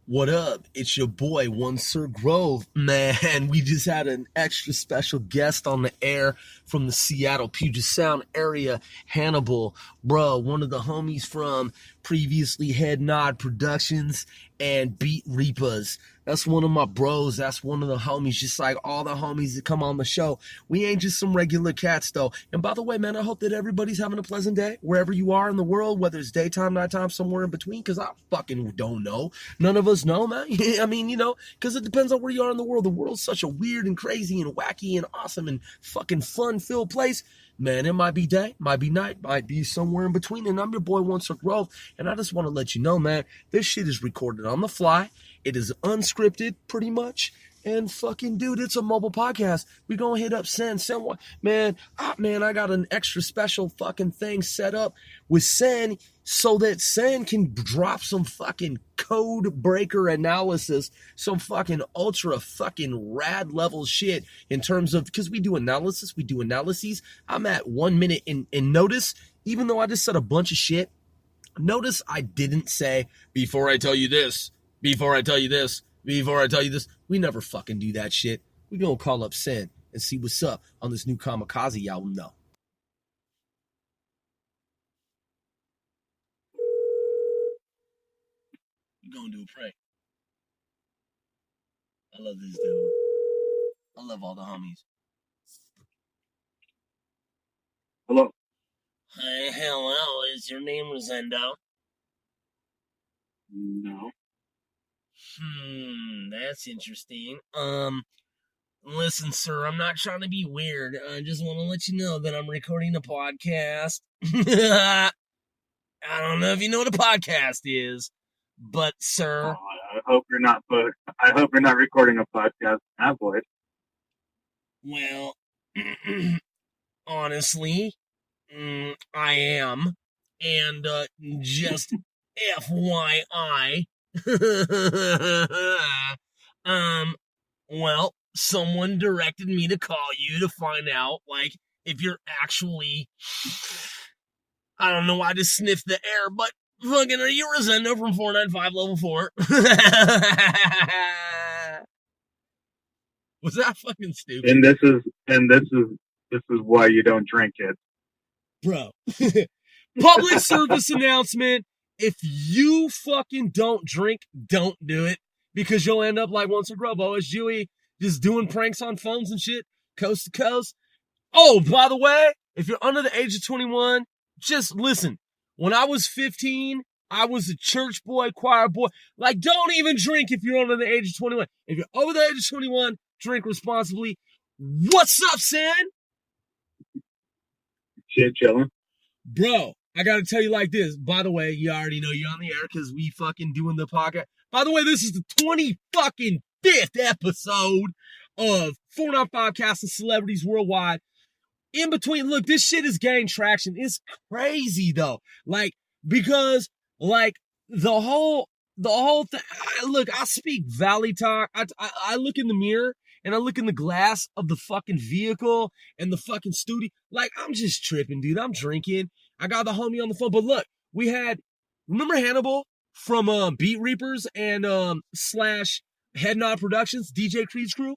What up? It's your boy, One Sir Grove. Man, we just had an extra special guest on the air from the Seattle Puget Sound area, Hannibal. Bro, one of the homies from previously Head Nod Productions and Beat Reapers. That's one of my bros. That's one of the homies, just like all the homies that come on the show. We ain't just some regular cats, though. And by the way, man, I hope that everybody's having a pleasant day wherever you are in the world, whether it's daytime, nighttime, somewhere in between, because I fucking don't know. None of us know, man. I mean, because it depends on where you are in the world. The world's such a weird and crazy and wacky and awesome and fucking fun-filled place. Man, it might be day, might be night, might be somewhere in between. And I'm your boy, One Sir Grove. And I just want to let you know, man, this shit is recorded on the fly. It is unscripted, pretty much. And fucking, dude, it's a mobile podcast. We gonna hit up Sen. Man, I got an extra special fucking thing set up with Sen so that Sen can drop some fucking code breaker analysis, some fucking ultra fucking rad level shit in terms of, because we do analyses. I'm at 1 minute in notice, even though I just said a bunch of shit. Notice I didn't say, before I tell you this. We never fucking do that shit. We gonna call up Sen and see what's up on this new Kamikaze album, though. We gonna do a prank. I love this dude. I love all the homies. Hello. Hi, hello. Is your name Rosendo? No. That's interesting. Listen, sir, I'm not trying to be weird. I just want to let you know that I'm recording a podcast. I don't know if you know what a podcast is, but sir, I hope you're not. I hope you're not recording a podcast in that voice. Well, honestly, I am, and just FYI. Well, someone directed me to call you to find out, like, if you're actually, I don't know why I just sniffed the air, but fucking, are you Rosendo from 495 level 4? Was that fucking stupid? And this is why you don't drink it, bro. Public service announcement. If you fucking don't drink, don't do it. Because you'll end up like Once a Grub, OSGUE, just doing pranks on phones and shit, coast to coast. Oh, by the way, if you're under the age of 21, just listen. When I was 15, I was a church boy, choir boy. Like, don't even drink if you're under the age of 21. If you're over the age of 21, drink responsibly. What's up, Sen? Shit, chilling. Bro, I gotta tell you like this. By the way, you already know you're on the air because we fucking doing the podcast. By the way, this is the 25th episode of 495 Casting Celebrities Worldwide. In between, look, this shit is gaining traction. It's crazy though. Like, because like the whole thing. Look, I speak Valley talk. I look in the mirror and I look in the glass of the fucking vehicle and the fucking studio. Like, I'm just tripping, dude. I'm drinking. I got the homie on the phone. But look, we had, remember Hannibal from Beat Reapers and / Head Nod Productions, DJ Creed's crew?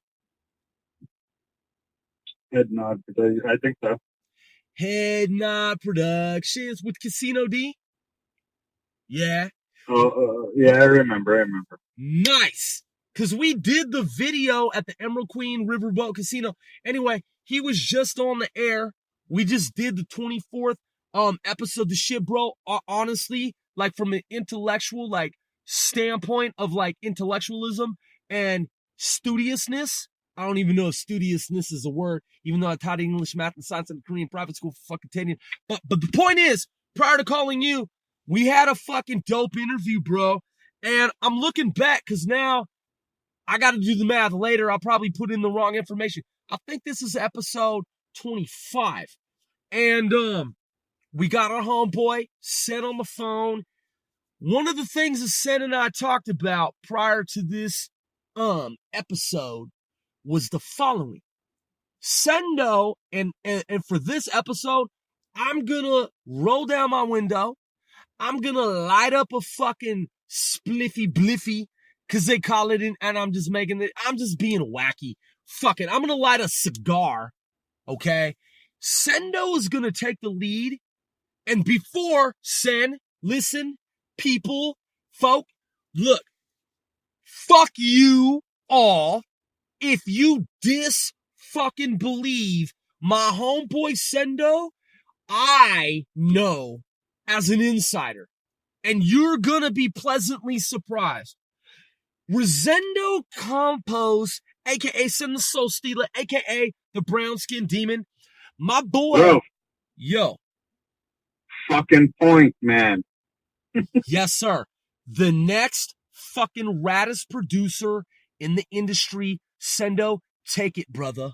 Head Nod, I think so. Head Nod Productions with Casino D? Yeah. Yeah, I remember. Nice. Because we did the video at the Emerald Queen Riverboat Casino. Anyway, he was just on the air. We just did the 24th episode. The shit, bro, honestly, like from an intellectual, like, standpoint of, like, intellectualism and studiousness. I don't even know if studiousness is a word, even though I taught English, math, and science in the Korean private school for fucking 10 years. But the point is, prior to calling you, we had a fucking dope interview, bro. And I'm looking back because now I got to do the math later. I'll probably put in the wrong information. I think this is episode 25. And we got our homeboy, Sen, on the phone. One of the things that Sen and I talked about prior to this episode was the following. Sendo, and for this episode, I'm gonna roll down my window. I'm gonna light up a fucking spliffy bliffy, because they call it in, and I'm just being wacky. Fuck it. I'm going to light a cigar, okay? Sendo is going to take the lead. And before Sen, listen, people, folk, look, fuck you all if you fucking believe my homeboy Sendo. I know as an insider, and you're gonna be pleasantly surprised. Rosendo Campos, aka Sen the Soul Stealer, aka the Brown Skin Demon, my boy, Bro, yo, fucking point, man. yes, sir. The next fucking raddest producer in the industry, Sendo, take it, brother.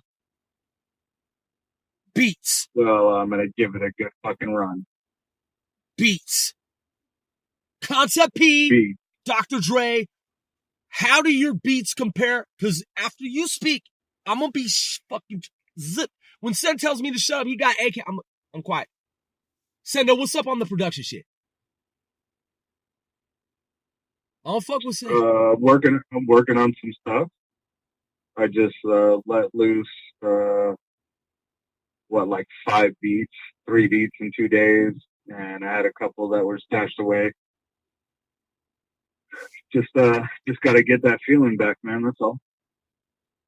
Beats. Well, I'm gonna give it a good fucking run. Beats. Concept P, Beat. Dr. Dre, how do your beats compare? Because after you speak, I'm gonna be fucking zip. When Sen tells me to shut up, he got AK. I'm quiet. Sendo, what's up on the production shit? I don't fuck with Sen. I'm working on some stuff. I just let loose like 5 beats, 3 beats in 2 days, and I had a couple that were stashed away. Just got to get that feeling back, man. That's all.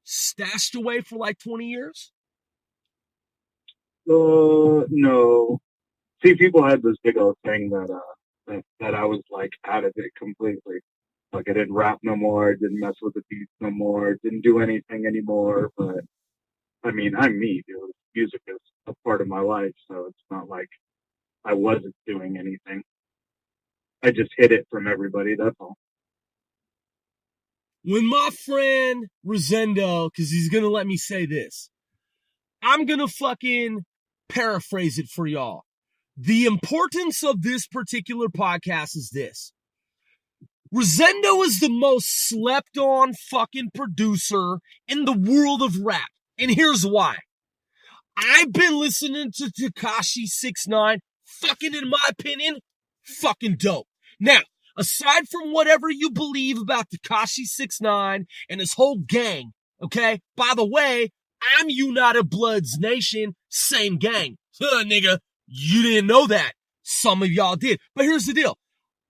Stashed away for like 20 years? No. See, people had this big old thing that I was like out of it completely. Like I didn't rap no more, didn't mess with the beats no more, didn't do anything anymore. But I mean, I'm me, dude. Music is a part of my life, so it's not like I wasn't doing anything. I just hid it from everybody, that's all. When my friend Rosendo, because he's going to let me say this, I'm going to fucking paraphrase it for y'all. The importance of this particular podcast is this. Rosendo is the most slept on fucking producer in the world of rap. And here's why. I've been listening to Tekashi 6ix9ine, fucking in my opinion, fucking dope. Now, aside from whatever you believe about Tekashi 6ix9ine and his whole gang, okay? By the way, I'm United Bloods Nation, same gang. Nigga, you didn't know that. Some of y'all did. But here's the deal.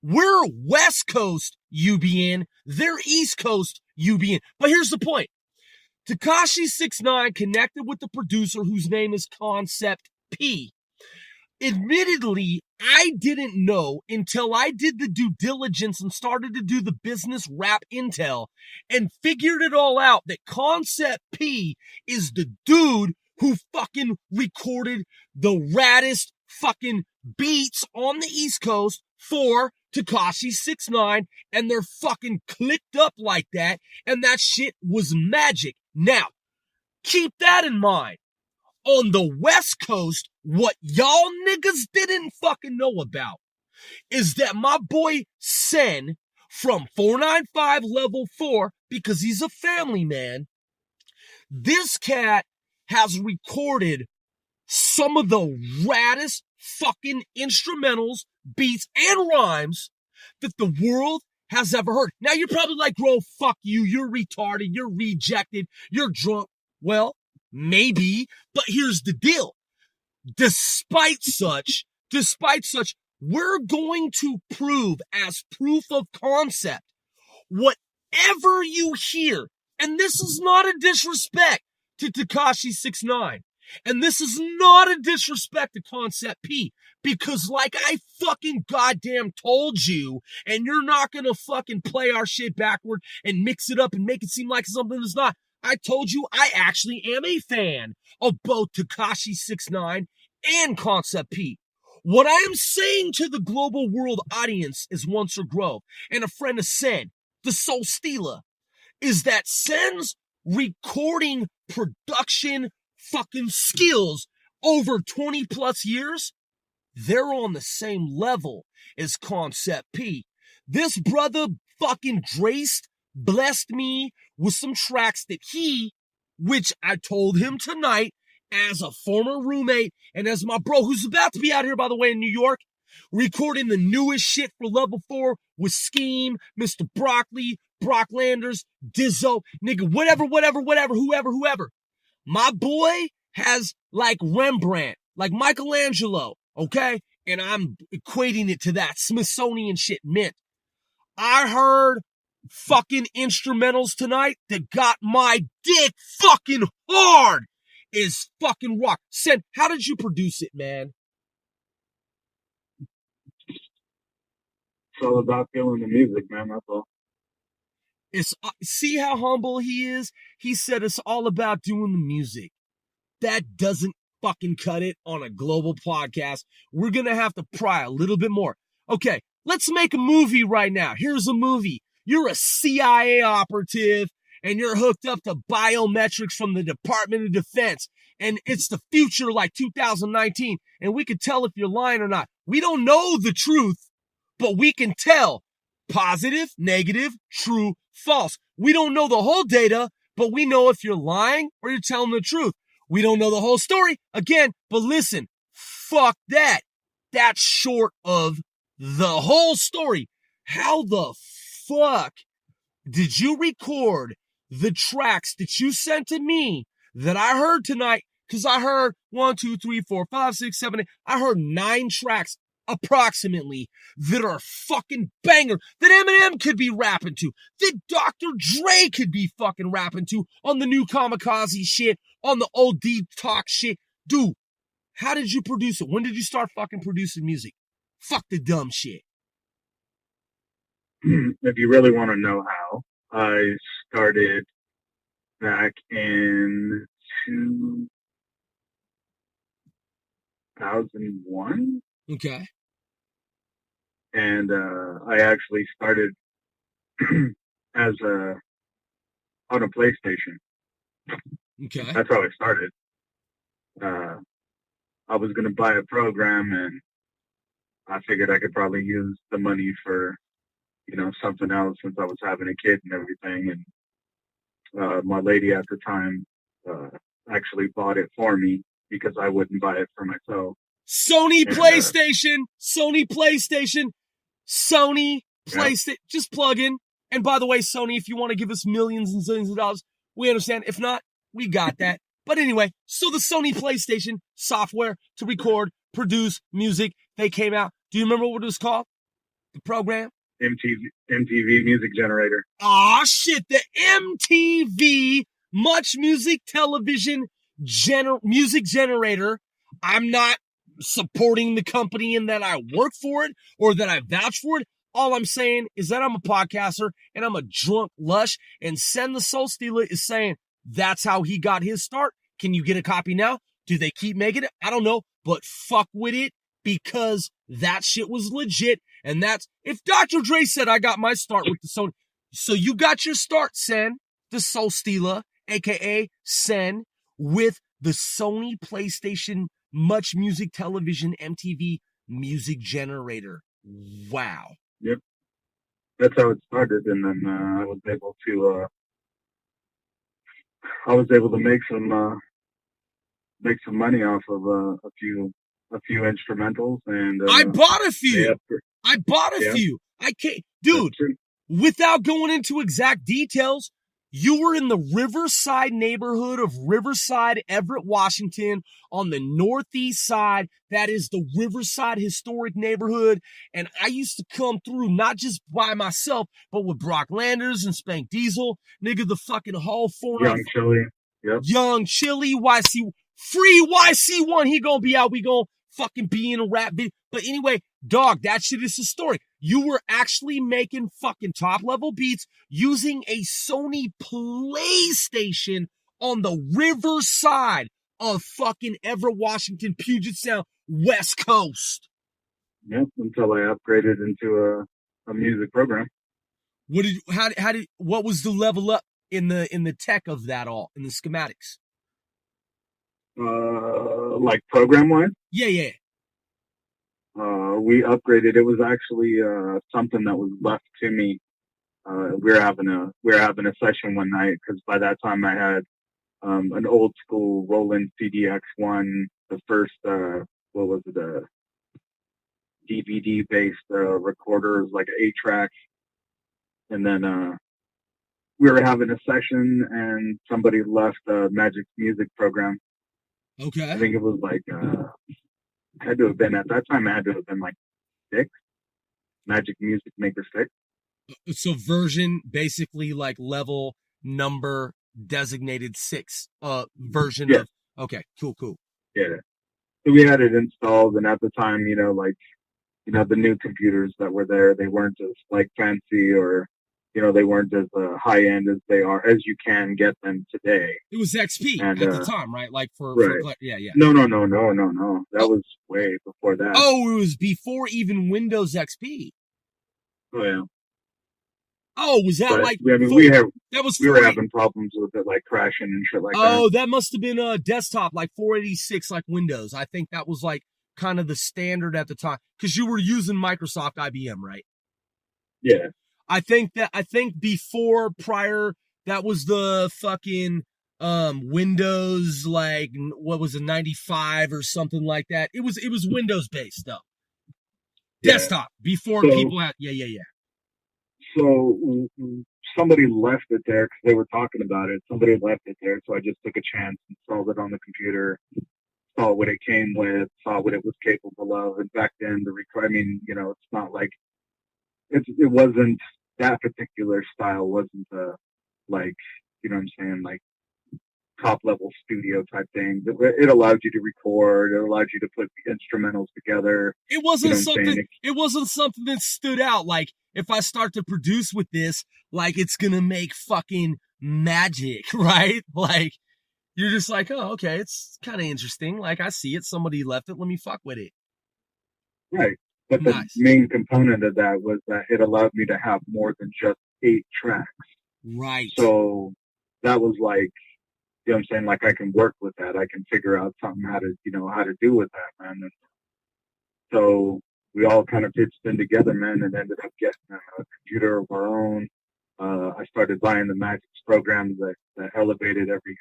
We're West Coast UBN. They're East Coast UBN. But here's the point. Tekashi 6ix9ine connected with the producer whose name is Concept P. Admittedly, I didn't know until I did the due diligence and started to do the business rap intel and figured it all out that Concept P is the dude who fucking recorded the raddest fucking beats on the East Coast for Tekashi 6ix9ine, and they're fucking clicked up like that, and that shit was magic. Now, keep that in mind. On the West Coast, what y'all niggas didn't fucking know about is that my boy Sen from 495 Level 4, because he's a family man, this cat has recorded some of the raddest fucking instrumentals, beats, and rhymes that the world has ever heard. Now you're probably like, bro, fuck you, you're retarded, you're rejected, you're drunk. Well, maybe, but here's the deal. Despite such, we're going to prove as proof of concept whatever you hear, and this is not a disrespect to Tekashi 6ix9ine, and this is not a disrespect to Concept P, because like I fucking goddamn told you, and you're not gonna fucking play our shit backward and mix it up and make it seem like something that's not. I told you I actually am a fan of both Tekashi 6ix9ine and Concept P. What I am saying to the global world audience is Once or Grove and a friend of Sen, the Soul Stealer, is that Sen's recording production fucking skills over 20 plus years, they're on the same level as Concept P. This brother fucking blessed me with some tracks that which I told him tonight as a former roommate and as my bro who's about to be out here, by the way, in New York, recording the newest shit for Level 4 with Scheme, Mr. Broccoli, Brock Landers, Dizzo, nigga, whoever. My boy has like Rembrandt, like Michelangelo, okay? And I'm equating it to that Smithsonian shit mint. I heard fucking instrumentals tonight that got my dick fucking hard. Is fucking rock. Sen, how did you produce it, man? It's all about feeling the music, man. That's all. It's see how humble he is? He said it's all about doing the music. That doesn't fucking cut it on a global podcast. We're gonna have to pry a little bit more. Okay, let's make a movie right now. Here's a movie. You're a CIA operative and you're hooked up to biometrics from the Department of Defense. And it's the future like 2019. And we can tell if you're lying or not. We don't know the truth, but we can tell positive, negative, true, false. We don't know the whole data, but we know if you're lying or you're telling the truth. We don't know the whole story, again, but listen, fuck that. That's short of the whole story. How the fuck did you record the tracks that you sent to me that I heard tonight? Because I heard 1, 2, 3, 4, 5, 6, 7, 8. I heard 9 tracks approximately that are fucking banger, that Eminem could be rapping to, that Dr. Dre could be fucking rapping to on the new Kamikaze shit, on the old Detox shit. Dude, how did you produce it? When did you start fucking producing music? Fuck the dumb shit. If you really want to know how, I started back in 2001. Okay. And I actually started as on a PlayStation. Okay. That's how I started. I was gonna buy a program, and I figured I could probably use the money for, something else since I was having a kid and everything. And my lady at the time actually bought it for me because I wouldn't buy it for myself. Sony And, PlayStation. Yeah. Just plug in. And by the way, Sony, if you want to give us millions and zillions of dollars, we understand. If not, we got that. But anyway, so the Sony PlayStation software to record, produce music, they came out. Do you remember what it was called? The program? MTV Music Generator. Aw, shit. The MTV Much Music Television Music Generator. I'm not supporting the company in that I work for it or that I vouch for it. All I'm saying is that I'm a podcaster and I'm a drunk lush, and Sen the Soul Stealer is saying that's how he got his start. Can you get a copy now? Do they keep making it? I don't know, but fuck with it because that shit was legit. And that's, if Dr. Dre said I got my start with the Sony, so you got your start, Sen, the Soul Stealer, aka Sen, with the Sony PlayStation Much Music Television MTV Music Generator. Wow. Yep. That's how it started, and then I was able to make some money off of a few instrumentals, and I bought a few. Yeah. Few. I can't, dude. Without going into exact details, you were in the Riverside neighborhood of Riverside, Everett, Washington, on the northeast side. That is the Riverside historic neighborhood. And I used to come through not just by myself, but with Brock Landers and Spank Diesel. Nigga, the fucking whole 4 Young Chili. Yep. Young Chili, YC, free YC1. He gonna be out. We gonna fucking be in a rap video. But anyway, dog, that shit is a story. You were actually making fucking top level beats using a Sony PlayStation on the Riverside of fucking Everett, Washington, Puget Sound, West Coast. Yep, until I upgraded into a music program. What was the level up in the tech of that all, in the schematics? Like program wise? Yeah. We upgraded. It was actually something that was left to me. We were having a session one night because by that time I had an old school Roland CDX1, the first what was it? DVD based recorders, like 8 tracks, and then we were having a session, and somebody left Magic's music program. I Okay. think it was like had to have been at that time. It had to have been like 6, Magic Music Maker 6. So version basically like level number designated 6 version Yeah, of. Okay, cool. yeah. So we had it installed, and at the time, like the new computers that were there, they weren't as like fancy, or they weren't as high end as they are, as you can get them today. It was XP And at the time, right? Like for right, yeah. no, that Oh, was way before that. oh, it was before even Windows XP. Oh yeah, Oh, was that but like I mean, we that was were 480? having problems with it, like crashing and shit like that. Oh, that must have been a desktop like 486 like Windows. I think that was like kind of the standard at the time because you were using Microsoft IBM, right? Yeah, I think before prior that was the fucking Windows, like what was it, 95 or something like that. It was Windows based though. yeah. Desktop before So people had yeah. so somebody left it there because they were talking about it. Somebody left it there, so I just took a chance, installed it on the computer, saw what it came with, saw what it was capable of. And back then, I mean, it's not like it wasn't that particular style wasn't like, what I'm saying, like top level studio type thing. It allowed you to record. It allowed you to put the instrumentals together. It You wasn't know what I'm something saying? it wasn't something that stood out like if I start to produce with this, like it's gonna make fucking magic, right? Like you're just like, oh, okay, it's kind of interesting. Like I see it, somebody left it, let me fuck with it. Right. But the Nice. main component of that was that it allowed me to have more than just 8 tracks. Right. So that was like, what I'm saying? Like I can work with that. I can figure out something how to do with that, man. And so we all kind of pitched in together, man, and ended up getting a computer of our own. I started buying the Magix programs that elevated every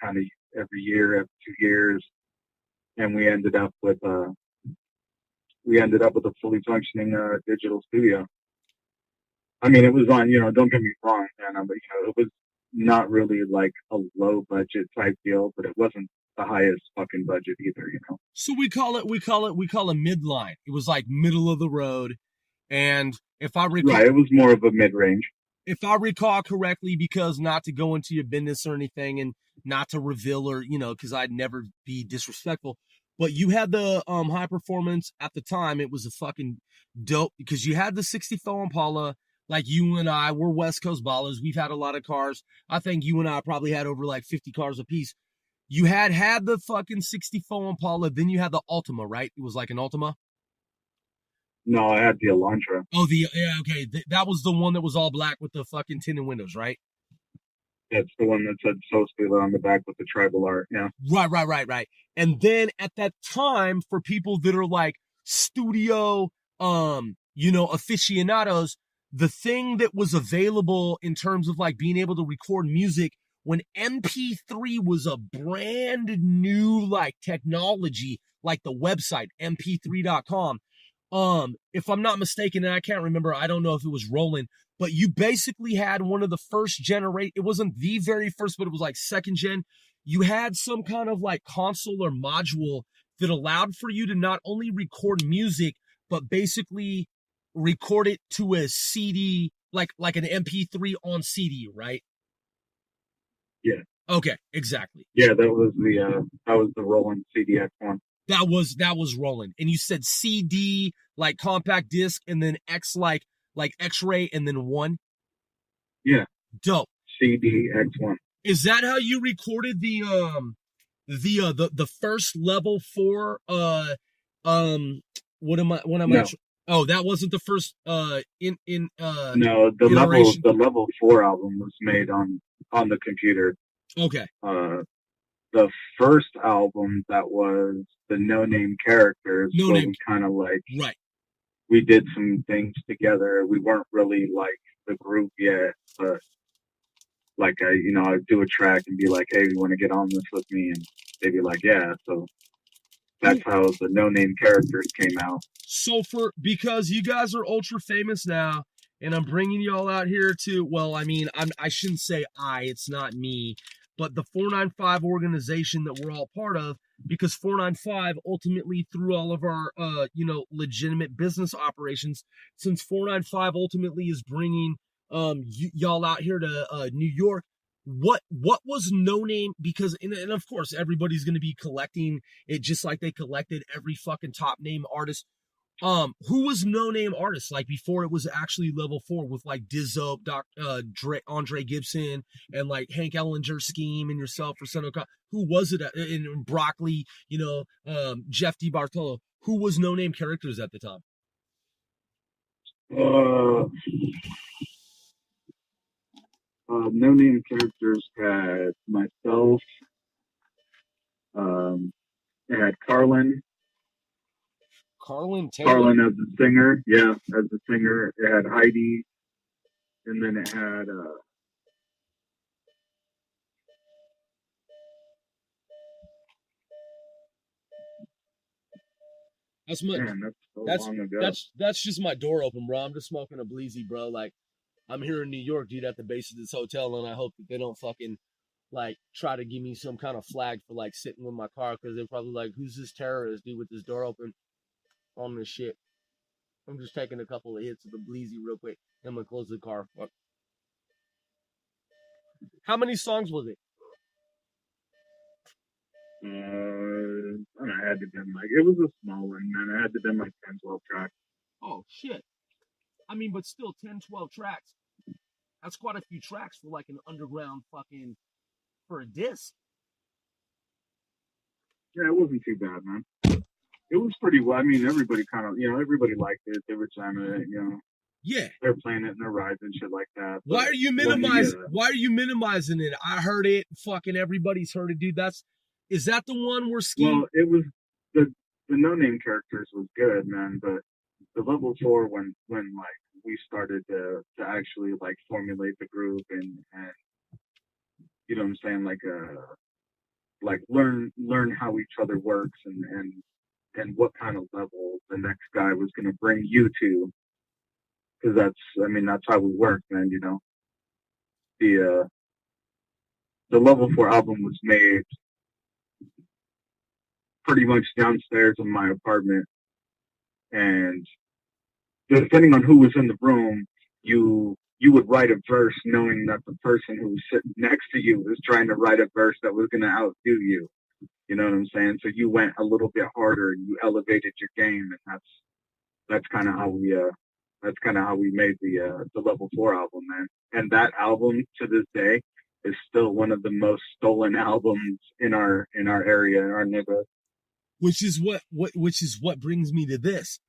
year, every 2 years, and we ended up with a fully functioning digital studio. I mean, it was on, don't get me wrong, man, but it was not really like a low budget type deal, but it wasn't the highest fucking budget either. So we call it midline. It was like middle of the road. And Right, it was more of a mid range. if I recall correctly, because not to go into your business or anything and not to reveal or, because I'd never be disrespectful, but you had the high performance at the time. It was a fucking dope because you had the 64 Impala. Like you and I, we're West Coast ballers. We've had a lot of cars. I think you and I probably had over like 50 cars apiece. You had the fucking 64 Impala, then you had the Ultima, right? It was like an Ultima. No, I had the Elantra. Oh, yeah, okay. That was the one that was all black with the fucking tinted windows, right? That's the one that said "So Steeler" on the back with the tribal art. Yeah. Right. And then at that time, for people that are like studio, aficionados, the thing that was available in terms of like being able to record music when MP3 was a brand new like technology, like the website mp3.com. If I'm not mistaken, and I can't remember, I don't know if it was Roland, but you basically had one of the first generate. It wasn't the very first, but it was like second gen. You had some kind of like console or module that allowed for you to not only record music, but basically record it to a CD, like an MP3 on CD, right? Yeah. Okay, exactly. Yeah, that was the Roland CDX one. That was Roland. And you said CD like compact disc and then X like X-ray and then one. Yeah. Dope. CDX1. Is that how you recorded the first level for what am I No, oh, that wasn't the first in no, the level iteration. the level 4 album was made on the computer. Okay. The first album, that was the No Name Characters, No where name. we kind of like Right. we did some things together. We weren't really like the group yet, but like I'd do a track and be like, "Hey, you want to get on this with me?" And they'd be like, "Yeah." So that's how the no-name characters came out. So because you guys are ultra famous now, and I'm bringing y'all out here to, well, I mean, I shouldn't say it's not me, but the 495 organization that we're all part of, because 495 ultimately through all of our, legitimate business operations, since 495 ultimately is bringing y'all out here to New York. What was No Name? Because and of course everybody's going to be collecting it just like they collected every fucking top name artist. Who was No Name artist like before it was actually level 4 with like Dizzo, Andre Gibson, and like Hank Ellinger Scheme and yourself for Son of God? Who was it? In Broccoli, Jeff DiBartolo. Who was No Name characters at the time? No-name characters had myself. It had Carlin. Carlin Taylor. Carlin as the singer. Yeah, as the singer. It had Heidi. And then it had... That's my... Man, that's so long ago. That's just my door open, bro. I'm just smoking a bleezy, bro. Like, I'm here in New York, dude, at the base of this hotel, and I hope that they don't fucking, like, try to give me some kind of flag for, like, sitting with my car, because they're probably like, who's this terrorist, dude, with this door open on this shit? I'm just taking a couple of hits of the bleezy real quick. I'm gonna close the car. Fuck. How many songs was it? I had to been like, it was a small one, man. It had to been like 10, 12 tracks. Oh, shit. I mean, but still, 10, 12 tracks. That's quite a few tracks for like an underground fucking, for a disc. Yeah, it wasn't too bad, man. It was pretty well. I mean, everybody kind of, everybody liked it. They were jamming it, Yeah. They're playing it in their rides and shit like that. Why are you minimizing it? I heard it. Fucking everybody's heard it, dude. Is that the one where Scheme? Well, it was the no-name characters was good, man, but the level 4 when like we started to actually like formulate the group and you know what I'm saying, like learn how each other works and what kind of level the next guy was going to bring you to, because that's how we work, man. The level 4 album was made pretty much downstairs in my apartment, and depending on who was in the room, you would write a verse knowing that the person who was sitting next to you was trying to write a verse that was going to outdo you. You know what I'm saying? So you went a little bit harder and you elevated your game, and that's kind of how we made the level 4 album, man. And that album to this day is still one of the most stolen albums in our area, in our neighborhood. Which is what brings me to this.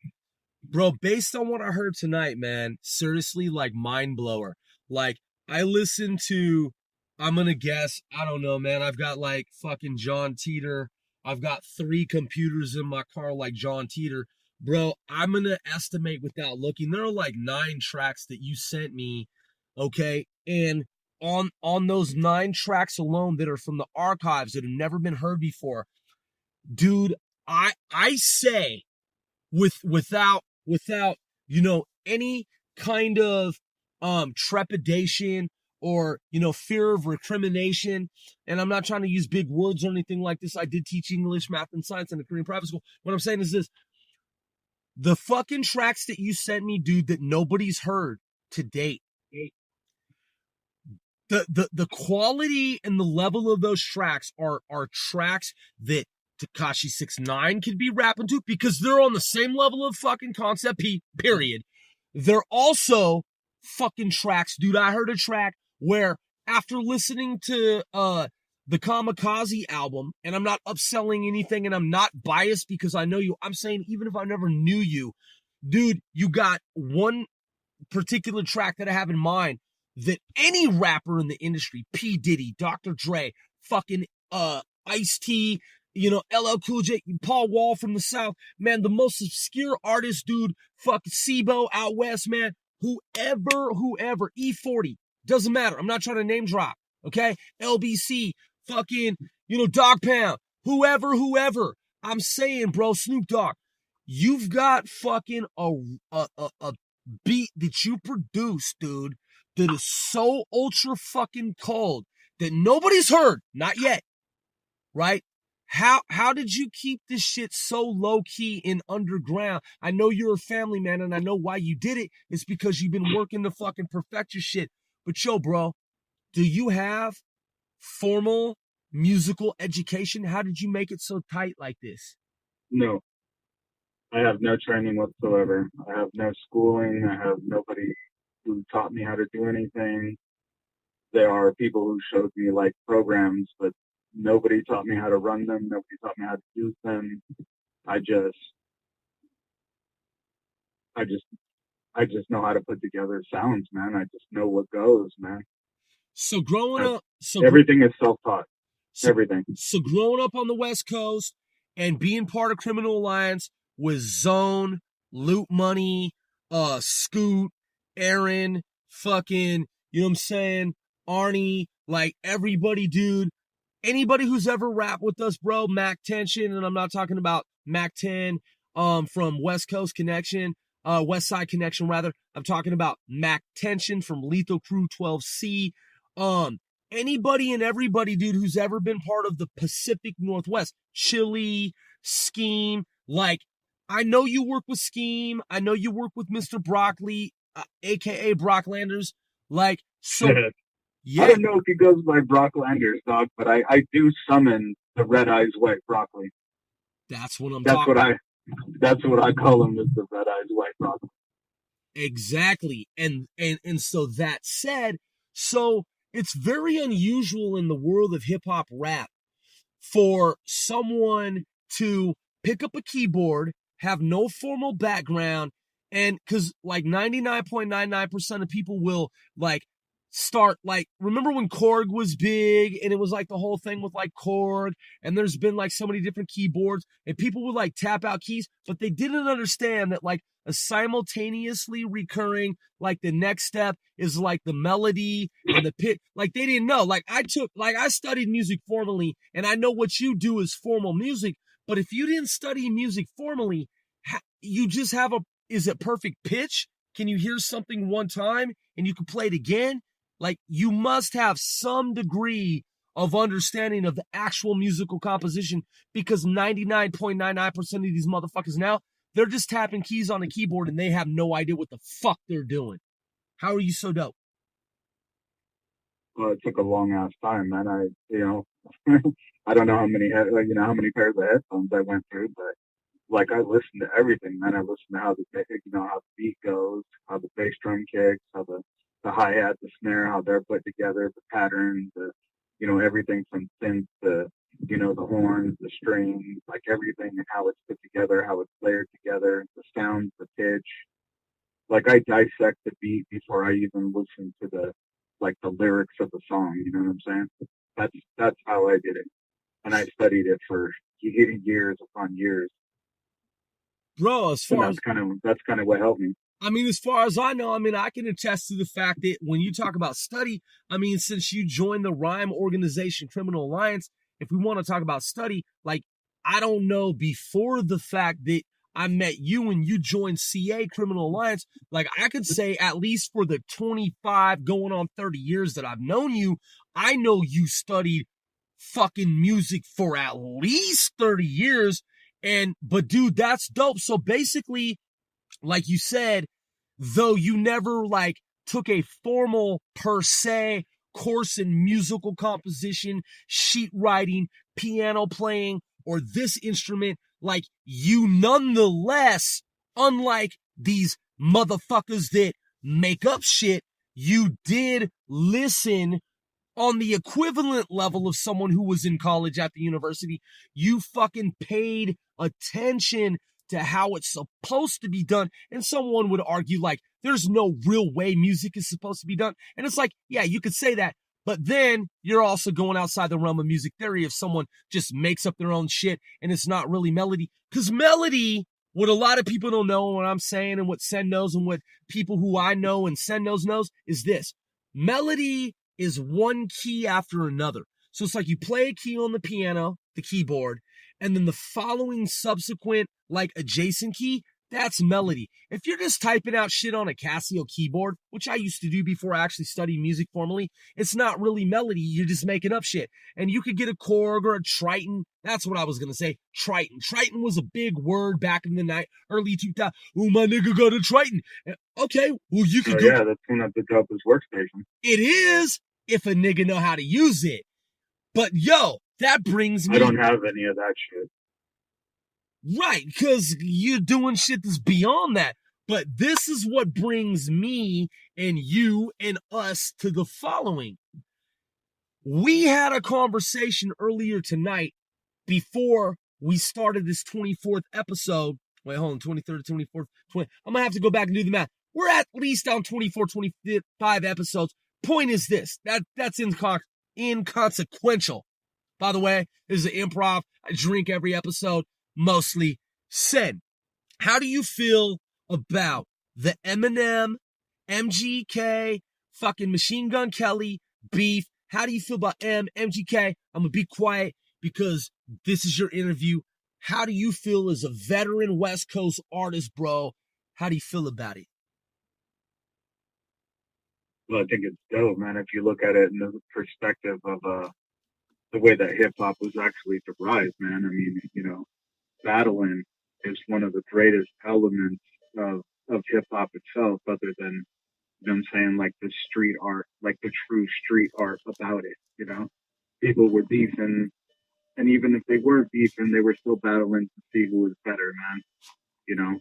Bro, based on what I heard tonight, man, seriously, like, mind blower. Like, I listened to, I'm gonna guess, I don't know, man. I've got like fucking John Teeter. I've got 3 computers in my car like John Teeter. Bro, I'm gonna estimate without looking. There are like 9 tracks that you sent me, okay? And on those 9 tracks alone that are from the archives that have never been heard before, dude, I say without any kind of trepidation or fear of recrimination, and I'm not trying to use big words or anything like this. I did teach English, math, and science in a Korean private school. What I'm saying is this: the fucking tracks that you sent me, dude, that nobody's heard to date, the quality and the level of those tracks are tracks that Tekashi 6ix9ine could be rapping to, because they're on the same level of fucking concept, period. They're also fucking tracks, dude. I heard a track where, after listening to the Kamikaze album, and I'm not upselling anything, and I'm not biased because I know you, I'm saying even if I never knew you, dude, you got one particular track that I have in mind that any rapper in the industry, P. Diddy, Dr. Dre, fucking Ice-T, LL Cool J, Paul Wall from the South, man, the most obscure artist, dude, fucking SIBO out west, man, whoever, E40, doesn't matter. I'm not trying to name drop, okay? LBC, fucking, Dog Pound, whoever. I'm saying, bro, Snoop Dogg, you've got fucking a beat that you produce, dude, that is so ultra fucking cold that nobody's heard, not yet, right? How did you keep this shit so low key and underground? I know you're a family man, and I know why you did it. It's because you've been working to fucking perfect your shit. But yo, bro, do you have formal musical education? How did you make it so tight like this? No, I have no training whatsoever. I have no schooling. I have nobody who taught me how to do anything. There are people who showed me like programs, but nobody taught me how to run them. Nobody taught me how to use them. I just, I just, I just know how to put together sounds, man. I just know what goes, man. So growing I, up, everything is self-taught. so, Everything. so growing up on the West Coast and being part of Criminal Alliance with Zone, Loot Money, Scoot, Aaron, fucking, you know what I'm saying, Arnie, like everybody, dude. Anybody who's ever rapped with us, bro, Mac Tension, and I'm not talking about Mac 10 from West Coast Connection, West Side Connection rather. I'm talking about Mac Tension from Lethal Crew 12C. Anybody and everybody, dude, who's ever been part of the Pacific Northwest, Chili, Scheme, like, I know you work with Scheme. I know you work with Mr. Broccoli, aka Brocklanders. Like, so, I yeah, don't know if he goes by Brock Landers, dog, but I do summon the red eyes white broccoli. that's what I'm That's talking what about. that's what I call him, is the red eyes white broccoli. Exactly. And so that said, so it's very unusual in the world of hip hop rap for someone to pick up a keyboard, have no formal background, and because like 99.99% of people will like start like, remember when Korg was big and it was like the whole thing with like Korg, and there's been like so many different keyboards and people would like tap out keys, but they didn't understand that like a simultaneously recurring, like the next step is like the melody and the pitch. Like they didn't know. Like I studied music formally, and I know what you do is formal music. But if you didn't study music formally, you just have is it perfect pitch? Can you hear something one time and you can play it again? Like you must have some degree of understanding of the actual musical composition, because 99.99% of these motherfuckers now, they're just tapping keys on a keyboard and they have no idea what the fuck they're doing. How are you so dope? Well, it took a long ass time, man. I don't know how many, how many pairs of headphones I went through, but like I listened to everything, man. I listened to how how the beat goes, how the bass drum kicks, how the hi hat, the snare, how they're put together, the patterns, everything from synth to the horns, the strings, like everything, and how it's put together, how it's layered together, the sounds, the pitch. Like I dissect the beat before I even listen to the lyrics of the song. You know what I'm saying? That's how I did it, and I studied it for years upon years, Bro, as and far as that's kind of what helped me. I mean, as far as I know, I mean, I can attest to the fact that when you talk about study, I mean, since you joined the rhyme organization Criminal Alliance, if we want to talk about study, like, I don't know, before the fact that I met you and you joined CA Criminal Alliance, like, I could say at least for the 25 going on 30 years that I've known you, I know you studied fucking music for at least 30 years. But dude, that's dope. So basically, like you said, though you never like took a formal per se course in musical composition, sheet writing, piano playing, or this instrument, like you nonetheless, unlike these motherfuckers that make up shit, you did listen on the equivalent level of someone who was in college at the university. You fucking paid attention to how it's supposed to be done. And someone would argue like there's no real way music is supposed to be done. And it's like, yeah, you could say that. But then you're also going outside the realm of music theory if someone just makes up their own shit and it's not really melody. Because melody, what a lot of people don't know, what I'm saying and what Sen knows and what people who I know and Sen knows is this. Melody is one key after another. So it's like you play a key on the piano, the keyboard, and then the following subsequent, like, adjacent key, that's melody. If you're just typing out shit on a Casio keyboard, which I used to do before I actually studied music formally, it's not really melody. You're just making up shit. And you could get a Korg or a Triton. That's what I was going to say. Triton. Triton was a big word back in the early 2000s. Oh, my nigga got a Triton. Okay, well, you could go. Yeah, that's one of the dopest workstations. It is, if a nigga know how to use it. But, yo, that brings me... I don't have any of that shit. Right, because you're doing shit that's beyond that. But this is what brings me and you and us to the following. We had a conversation earlier tonight before we started this 24th episode. Wait, hold on, 23rd, 24th, 20. I'm going to have to go back and do the math. We're at least on 24, 25 episodes. Point is this. That's inconsequential. By the way, this is an improv. I drink every episode. Mostly sin. How do you feel about the Eminem, MGK, fucking Machine Gun Kelly beef? How do you feel about MGK? I'm gonna be quiet because this is your interview. How do you feel as a veteran West Coast artist, bro? How do you feel about it? Well, I think it's dope, man. If you look at it in the perspective of the way that hip hop was actually derived, man. I mean, you know, battling is one of the greatest elements of hip hop itself, other than, you know what I'm saying, like the street art, like the true street art about it, you know? People were beefing, and even if they weren't beefing, they were still battling to see who was better, man. You know?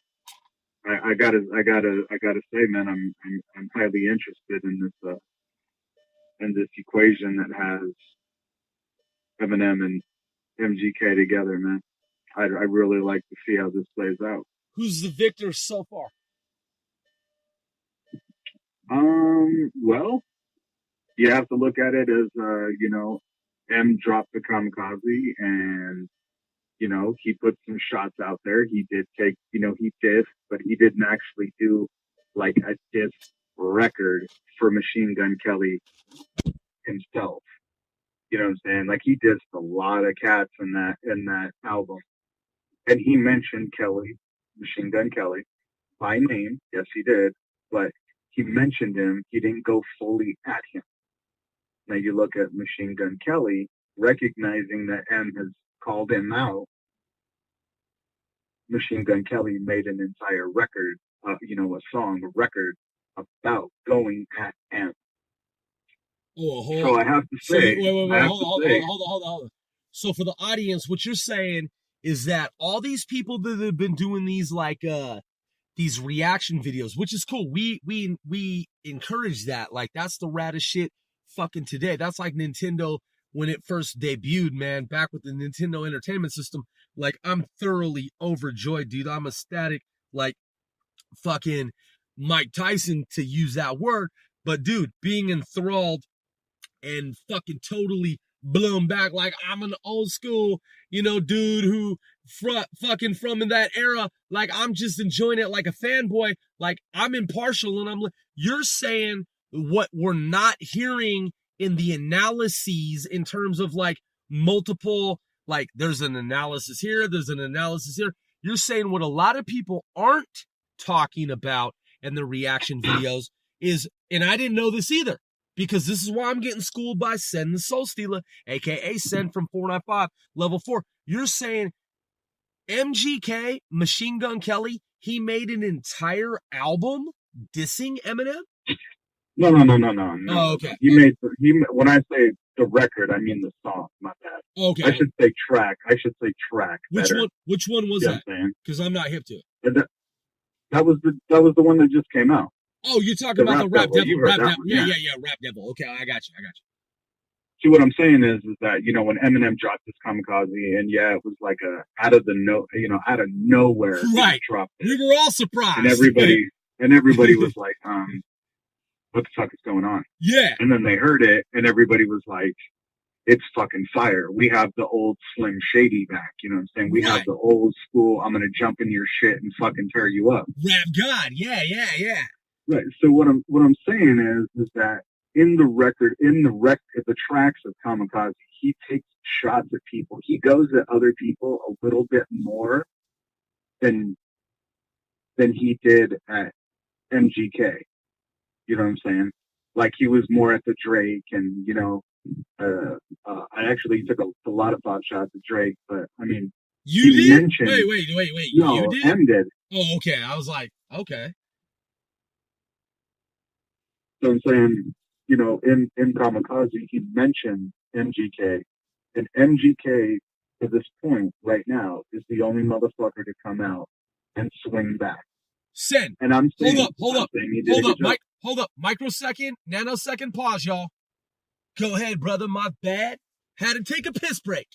I gotta say, man, I'm highly interested in this equation that has Eminem and MGK together, man. I really like to see how this plays out. Who's the victor so far? Well, you have to look at it as, you know, M dropped the kamikaze, and, you know, he put some shots out there. He did take, you know, he did, but he didn't actually do like a diss record for Machine Gun Kelly himself. You know what I'm saying? Like, he dissed a lot of cats in that album. And he mentioned Kelly, Machine Gun Kelly, by name. Yes, he did. But he mentioned him. He didn't go fully at him. Now you look at Machine Gun Kelly, recognizing that M has called him out. Machine Gun Kelly made an entire record, you know, a record about going at M. Oh, so I have to say, hold on. So for the audience, what you're saying is that all these people that have been doing these these reaction videos, which is cool. We encourage that. Like, that's the raddest shit fucking today. That's like Nintendo when it first debuted, man, back with the Nintendo Entertainment System. Like, I'm thoroughly overjoyed, dude. I'm ecstatic, like fucking Mike Tyson, to use that word. But dude, being enthralled and fucking totally blown back, like I'm an old school, you know, dude who fucking from in that era. Like, I'm just enjoying it like a fanboy. Like, I'm impartial, and I'm like, you're saying what we're not hearing in the analyses in terms of like multiple, like there's an analysis here, there's an analysis here. You're saying what a lot of people aren't talking about in the reaction videos is, and I didn't know this either, because this is why I'm getting schooled by Sen the Soul Stealer, a.k.a. Sen from 495, level 4. You're saying MGK, Machine Gun Kelly, he made an entire album dissing Eminem? No. Oh, okay. When I say the record, I mean the song, my bad. Okay. I should say track. Which better. Which one was that? Because I'm not hip to it. That was the one that just came out. Oh, you're talking about the Rap Devil. Rap Devil. Yeah, Rap Devil. Okay, I got you. See, what I'm saying is that, you know, when Eminem dropped this kamikaze, and yeah, it was like out of nowhere, right? Dropped it. We were all surprised, and everybody was like, what the fuck is going on? Yeah. And then they heard it, and everybody was like, it's fucking fire. We have the old Slim Shady back. You know what I'm saying? We have the old school, I'm going to jump in your shit and fucking tear you up. Rap God. Yeah. Right. So what I'm saying is that in the tracks of Kamikaze, he takes shots at people. He goes at other people a little bit more than he did at MGK. You know what I'm saying? Like he was more at the Drake, and I actually took a lot of pot shots at Drake, but I mean, you he did? mentioned, Wait. No, You did? M did. Oh, okay. I was like, okay. So I'm saying, in Kamikaze, he mentioned MGK, and MGK to this point right now is the only motherfucker to come out and swing back. Sen. And I'm saying, Hold up. Microsecond, nanosecond, pause, y'all. Go ahead, brother. My bad. Had to take a piss break.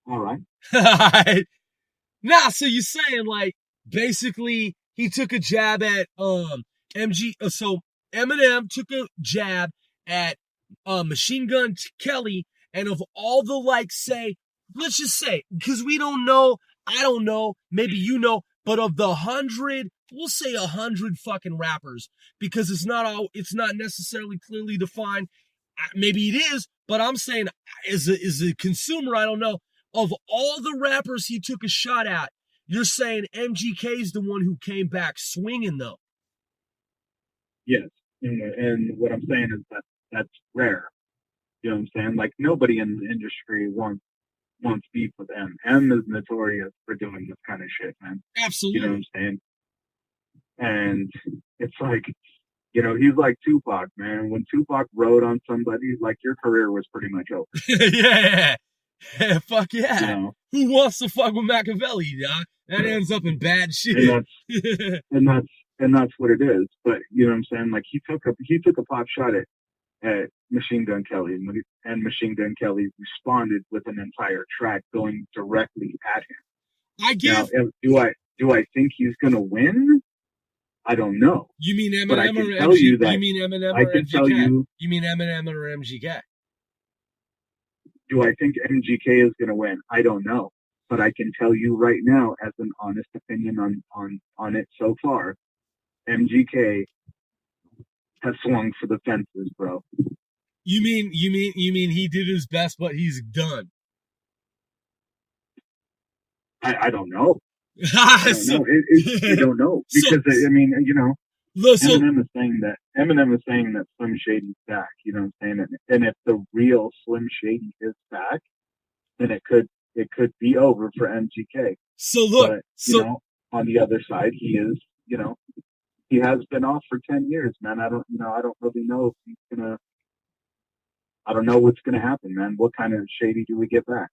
All right. Nah, so you're saying, like, basically, he took a jab at MG. So Eminem took a jab at Machine Gun Kelly, and of all the, like, say, let's just say, because we don't know, I don't know, maybe you know, but of the 100, we'll say 100 fucking rappers, because it's not necessarily clearly defined. Maybe it is, but I'm saying as a consumer, I don't know. Of all the rappers he took a shot at, you're saying MGK is the one who came back swinging, though. Yes, and what I'm saying is that that's rare. You know what I'm saying? Like nobody in the industry wants beef with M. M is notorious for doing this kind of shit, man. Absolutely. You know what I'm saying? And it's like, he's like Tupac, man. When Tupac wrote on somebody, like your career was pretty much over. Yeah. Fuck yeah. Who wants to fuck with Machiavelli, dog? That ends up in bad shit. And that's what it is. But you know what I'm saying? Like he took a pop shot at Machine Gun Kelly, and Machine Gun Kelly responded with an entire track going directly at him. Now, do I think he's gonna win? I don't know. You mean Eminem but I or can tell you that you mean Eminem I or can MGK? tell you. You mean Eminem or MGK? Do I think MGK is going to win? I don't know. But I can tell you right now, as an honest opinion on it so far, MGK has swung for the fences, bro. You mean he did his best, but he's done? I don't know. I don't know. Because, Eminem is saying that Slim Shady's back, you know what I'm saying? And if the real Slim Shady is back, then it could be over for MGK. So look, but, on the other side, he is, he has been off for 10 years, man. I don't really know if he's gonna. I don't know what's gonna happen, man. What kind of Shady do we get back?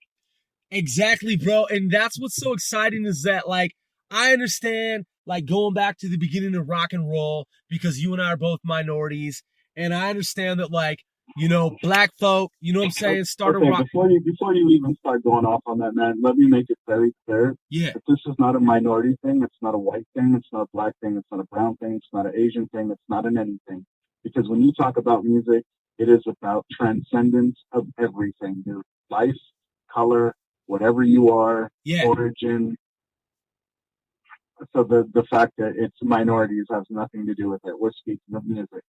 Exactly, bro. And that's what's so exciting is that, like, I understand, like, going back to the beginning of rock and roll, because you and I are both minorities, and I understand that, like, black folk, you know what I'm saying, started rock. Before you even start going off on that, man, let me make it very clear. Yeah. That this is not a minority thing. It's not a white thing. It's not a black thing. It's not a brown thing. It's not an Asian thing. It's not an anything. Because when you talk about music, it is about transcendence of everything. Your life, color, whatever you are, origin. So the fact that it's minorities has nothing to do with it. We're speaking of music.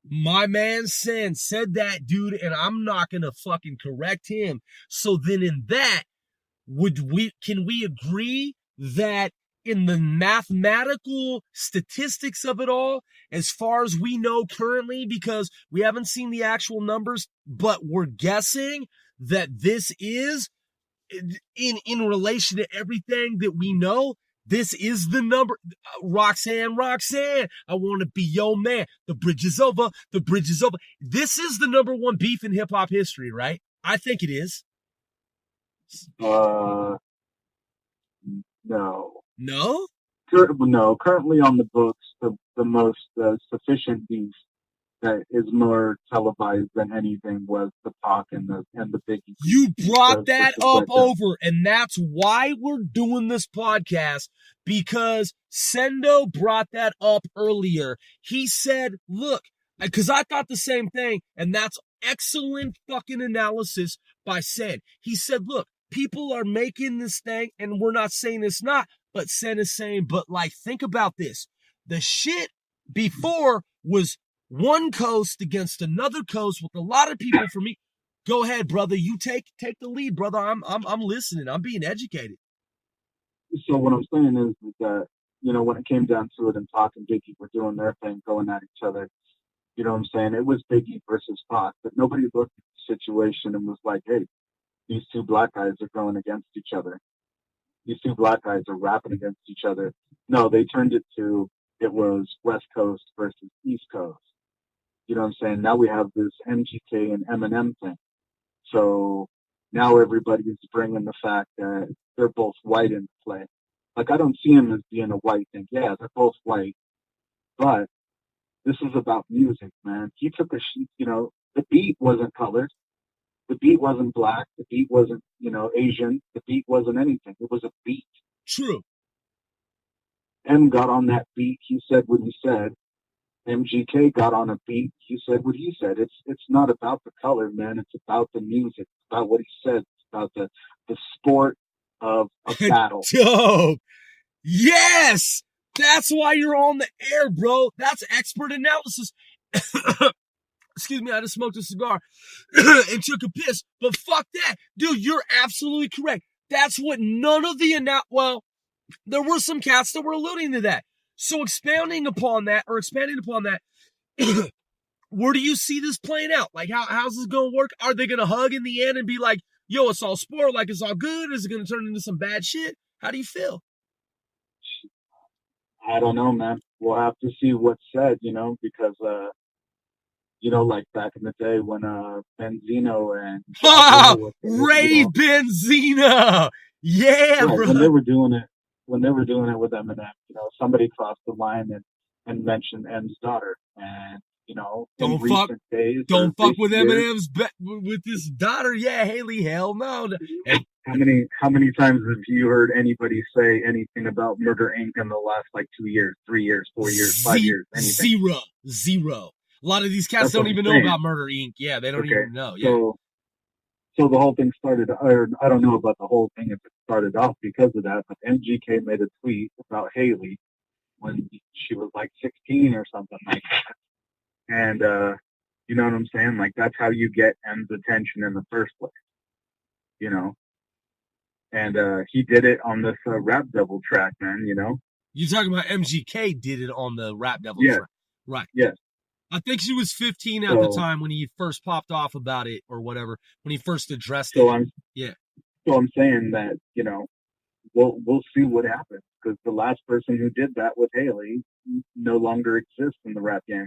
My man Sen said that, dude, and I'm not gonna fucking correct him. So then in that, can we agree that in the mathematical statistics of it all, as far as we know currently, because we haven't seen the actual numbers, but we're guessing that this is in relation to everything that we know, this is the number. Roxanne, I want to be your man. The bridge is over. This is the number one beef in hip hop history, right? I think it is. No. No? No. Currently on the books, the most sufficient beef that is more televised than anything was the Pac and the Biggie. You brought that up over, and that's why we're doing this podcast, because Sendo brought that up earlier. He said, look, because I thought the same thing, and that's excellent fucking analysis by Sen. He said, look, people are making this thing, and we're not saying it's not, but Sen is saying, but like, think about this. The shit before was one coast against another coast with a lot of people. For me, go ahead, brother. You take the lead, brother. I'm listening. I'm being educated. So what I'm saying is that, you know, when it came down to it and Pac and Biggie were doing their thing, going at each other, you know what I'm saying? It was Biggie versus Pac, but nobody looked at the situation and was like, hey, these two black guys are going against each other. These two black guys are rapping against each other. No, they turned it to, it was West Coast versus East Coast. You know what I'm saying? Now we have this MGK and Eminem thing. So now everybody's bringing the fact that they're both white into play. Like, I don't see him as being a white thing. Yeah, they're both white, but this is about music, man. He took a sheet, you know, the beat wasn't colored. The beat wasn't black. The beat wasn't, you know, Asian. The beat wasn't anything. It was a beat. True. M got on that beat. He said what he said. MGK got on a beat. He said what he said. It's not about the color, man. It's about the music. It's about what he said. It's about the sport of battle. Dope. Yes. That's why you're on the air, bro. That's expert analysis. Excuse me, I just smoked a cigar and took a piss. But fuck that. Dude, you're absolutely correct. That's what none of the well, there were some cats that were alluding to that. So expanding upon that, where do you see this playing out? Like, how's this going to work? Are they going to hug in the end and be like, yo, it's all sport, like it's all good? Is it going to turn into some bad shit? How do you feel? I don't know, man. We'll have to see what's said, you know, because, you know, like back in the day when Benzino and Ray Benzino, yeah, right, bro. when they were doing it with Eminem, you know, somebody crossed the line and mentioned M's daughter, and you know, don't fuck with Eminem's with his daughter. Yeah, Haley, hell no. And how many times have you heard anybody say anything about Murder Inc. in the last like 2 years, 3 years, 4 years, 5 years? Anything? Zero. A lot of these cats don't even know about Murder Inc. Yeah, they don't even know. Yeah. So the whole thing started, or I don't know about the whole thing if it started off because of that, but MGK made a tweet about Haley when she was like 16 or something like that. And, you know what I'm saying? Like, that's how you get M's attention in the first place, you know? And he did it on this Rap Devil track, man, you know? You talking about MGK did it on the Rap Devil track? Right. Yes. I think she was 15 at the time when he first popped off about it or whatever, when he first addressed it. So I'm saying that, you know, we'll see what happens, because the last person who did that with Haley no longer exists in the rap game.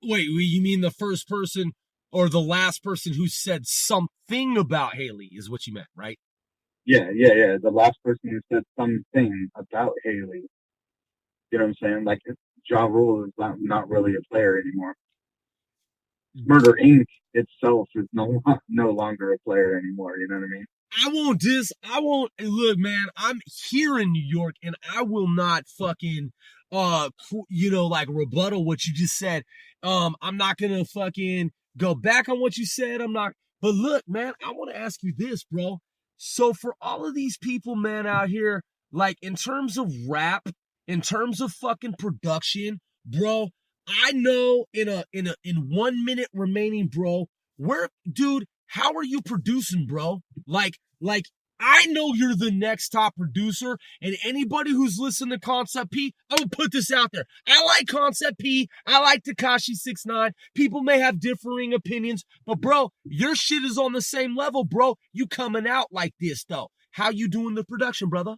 Wait, you mean the first person or the last person who said something about Haley is what you meant, right? Yeah. The last person who said something about Haley. You know what I'm saying? Like, Ja Rule is not really a player anymore. Murder Inc. itself is no longer a player anymore. You know what I mean? I won't, look, man, I'm here in New York and I will not fucking, you know, like rebuttal what you just said. I'm not gonna fucking go back on what you said. But look, man, I want to ask you this, bro. So for all of these people, man, out here, like in terms of rap, in terms of fucking production, bro, I know in 1 minute remaining, bro, dude, how are you producing, bro? Like, I know you're the next top producer, and anybody who's listening to Concept P, I'm gonna put this out there. I like Concept P. I like Tekashi 6ix9ine. People may have differing opinions, but bro, your shit is on the same level, bro. You coming out like this, though. How you doing the production, brother?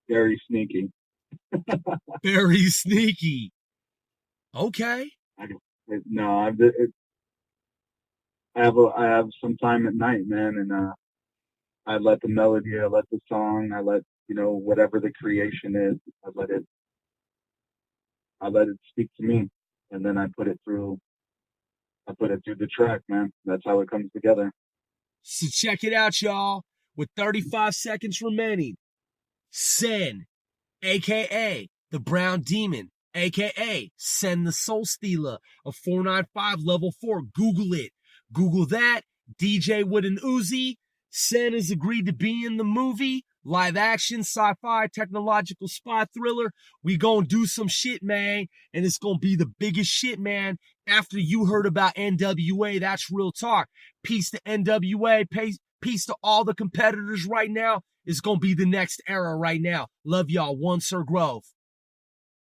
Very sneaky. Very sneaky. Okay. I have some time at night, man, and I let the melody, I let the song, I let, you know, whatever the creation is, I let it speak to me, and then I put it through the track, man. That's how it comes together. So check it out, y'all. With 35 seconds remaining, Sen, a.k.a. the Brown Demon, a.k.a. Sen the Soul Stealer of 495 Level 4. Google it. Google that. DJ with an Uzi. Sen has agreed to be in the movie. live action, sci-fi, technological spy thriller. We gonna do some shit, man, and it's gonna be the biggest shit, man. After you heard about NWA, that's real talk. Peace to NWA, peace to all the competitors right now. It's gonna be the next era right now. Love y'all. One Sir Grove.